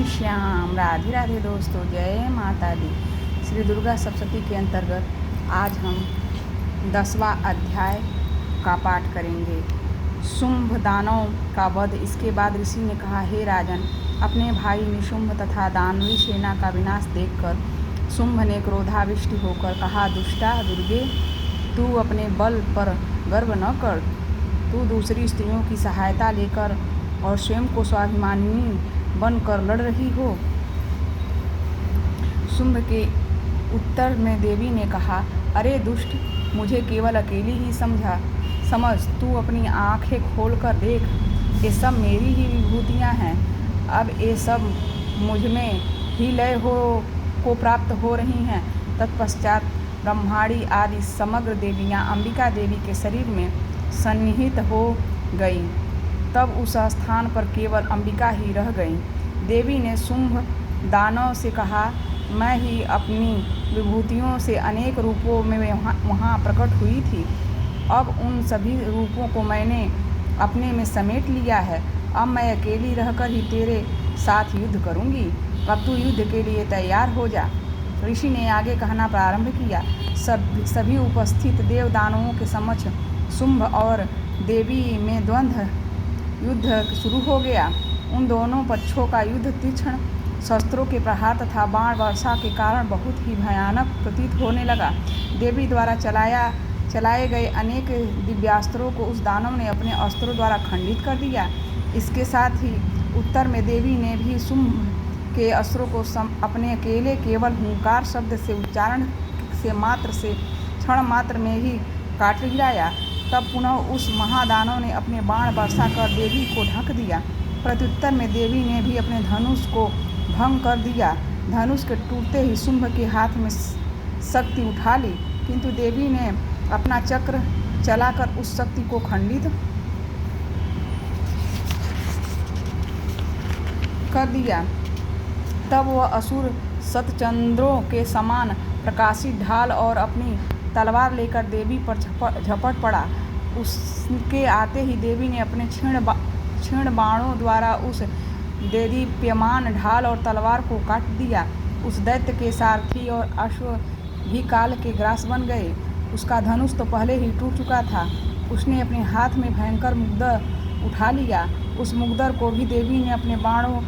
श्री श्याम। राधे राधे दोस्तों, जय माता दी। श्री दुर्गा सप्तशती के अंतर्गत आज हम 10वां अध्याय का पाठ करेंगे। शुंभ दानव का वध। इसके बाद ऋषि ने कहा, हे राजन, अपने भाई निशुंभ तथा दानवी सेना का विनाश देखकर शुंभ ने क्रोधाविष्ट होकर कहा, दुष्टा दुर्गे, तू अपने बल पर गर्व न कर। तू दूसरी स्त्रियों की सहायता लेकर और स्वयं को स्वाभिमानी बनकर लड़ रही हो। शुंभ के उत्तर में देवी ने कहा, अरे दुष्ट, मुझे केवल अकेली ही समझ। तू अपनी आंखें खोलकर देख, ये सब मेरी ही विभूतियाँ हैं। अब ये सब मुझ में ही लय को प्राप्त हो रही हैं। तत्पश्चात ब्रह्माणी आदि समग्र देवियाँ अंबिका देवी के शरीर में सन्निहित हो गई। तब उस स्थान पर केवल अंबिका ही रह गई। देवी ने शुंभ दानव से कहा, मैं ही अपनी विभूतियों से अनेक रूपों में वहाँ प्रकट हुई थी। अब उन सभी रूपों को मैंने अपने में समेट लिया है। अब मैं अकेली रहकर ही तेरे साथ युद्ध करूँगी। अब तू युद्ध के लिए तैयार हो जा। ऋषि ने आगे कहना प्रारंभ किया। सभी उपस्थित देव दानवों के समक्ष शुंभ और देवी में द्वंद्व युद्ध शुरू हो गया। उन दोनों पक्षों का युद्ध तीक्ष्ण शस्त्रों के प्रहार तथा बाण वर्षा के कारण बहुत ही भयानक प्रतीत होने लगा। देवी द्वारा चलाए गए अनेक दिव्यास्त्रों को उस दानव ने अपने अस्त्रों द्वारा खंडित कर दिया। इसके साथ ही उत्तर में देवी ने भी शुंभ के अस्त्रों को अपने अकेले केवल हुंकार शब्द से उच्चारण से क्षण मात्र में ही काट गिराया। तब पुनः उस महादानव ने अपने बाण वर्षा कर देवी को ढक दिया। प्रत्युत्तर में देवी ने भी अपने धनुष को भंग कर दिया। धनुष के टूटते ही शुंभ के हाथ में शक्ति उठा ली, किंतु देवी ने अपना चक्र चलाकर उस शक्ति को खंडित कर दिया। तब वह असुर शतचंद्रों के समान प्रकाशित ढाल और अपनी तलवार लेकर देवी पर झपट पड़ा। उसके आते ही देवी ने अपने क्षीण बाणों द्वारा उस देदीप्यमान ढाल और तलवार को काट दिया। उस दैत्य के सारथी और अश्व भी काल के ग्रास बन गए। उसका धनुष तो पहले ही टूट चुका था। उसने अपने हाथ में भयंकर मुग्दर उठा लिया। उस मुग्दर को भी देवी ने अपने बाणों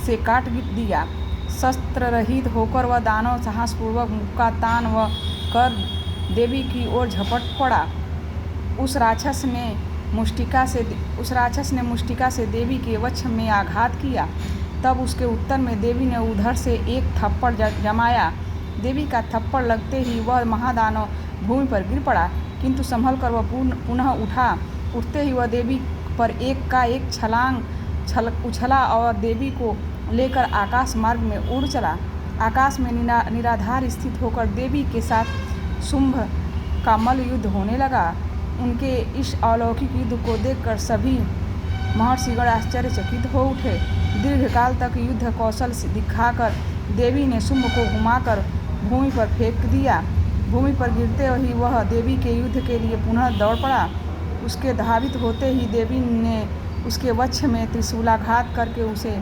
से काट दिया। शस्त्र रहित होकर वह दानव साहसपूर्वक मुक्का तान व कर देवी की ओर झपट पड़ा। उस राक्षस ने मुष्टिका से देवी के वक्ष में आघात किया। तब उसके उत्तर में देवी ने उधर से एक थप्पड़ जमाया। देवी का थप्पड़ लगते ही वह महादानव भूमि पर गिर पड़ा, किंतु संभल कर वह पुनः उठा। उठते ही वह देवी पर एक छलांग उछला और देवी को लेकर आकाश मार्ग में उड़ चला। आकाश में निराधार स्थित होकर देवी के साथ शुंभ का मल्ल युद्ध होने लगा। उनके इस अलौकिक युद्ध को देखकर सभी महर्षिगण आश्चर्यचकित हो उठे। दीर्घकाल तक युद्ध कौशल से दिखाकर देवी ने शुंभ को घुमाकर भूमि पर फेंक दिया। भूमि पर गिरते ही वह देवी के युद्ध के लिए पुनः दौड़ पड़ा। उसके धावित होते ही देवी ने उसके वक्ष में त्रिशूलाघात करके उसे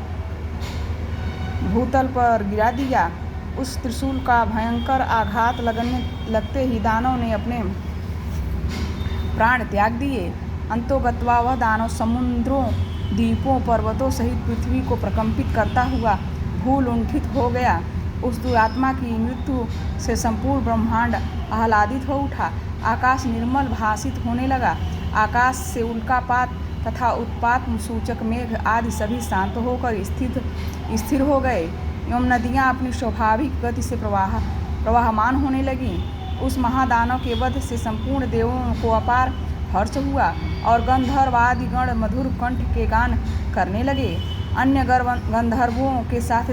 भूतल पर गिरा दिया। उस त्रिशूल का भयंकर आघात लगते ही दानव ने अपने प्राण त्याग दिए। अंतोगत्वा वह दानव समुद्रों, द्वीपों, पर्वतों सहित पृथ्वी को प्रकंपित करता हुआ भूलुंठित हो गया। उस दुरात्मा की मृत्यु से संपूर्ण ब्रह्मांड आह्लादित हो उठा। आकाश निर्मल भासित होने लगा। आकाश से उल्कापात तथा उत्पात सूचक मेघ आदि सभी शांत होकर स्थिर हो गए एवं नदियाँ अपनी स्वाभाविक गति से प्रवाहमान होने लगीं। उस महादानव के वध से संपूर्ण देवों को अपार हर्ष हुआ और गंधर्वादि गण मधुर कंठ के गान करने लगे। अन्य गंधर्वों के साथ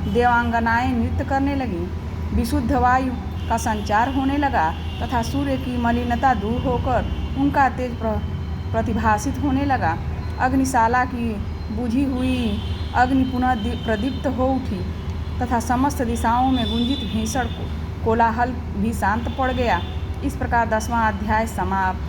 देवांगनाएं नृत्य करने लगीं। विशुद्ध वायु का संचार होने लगा तथा सूर्य की मलिनता दूर होकर उनका तेज प्रतिभासित होने लगा। अग्निशाला की बुझी हुई अग्नि पुनः प्रदीप्त हो उठी तथा समस्त दिशाओं में गुंजित भीषण कोलाहल भी शांत पड़ गया। इस प्रकार 10वां अध्याय समाप्त।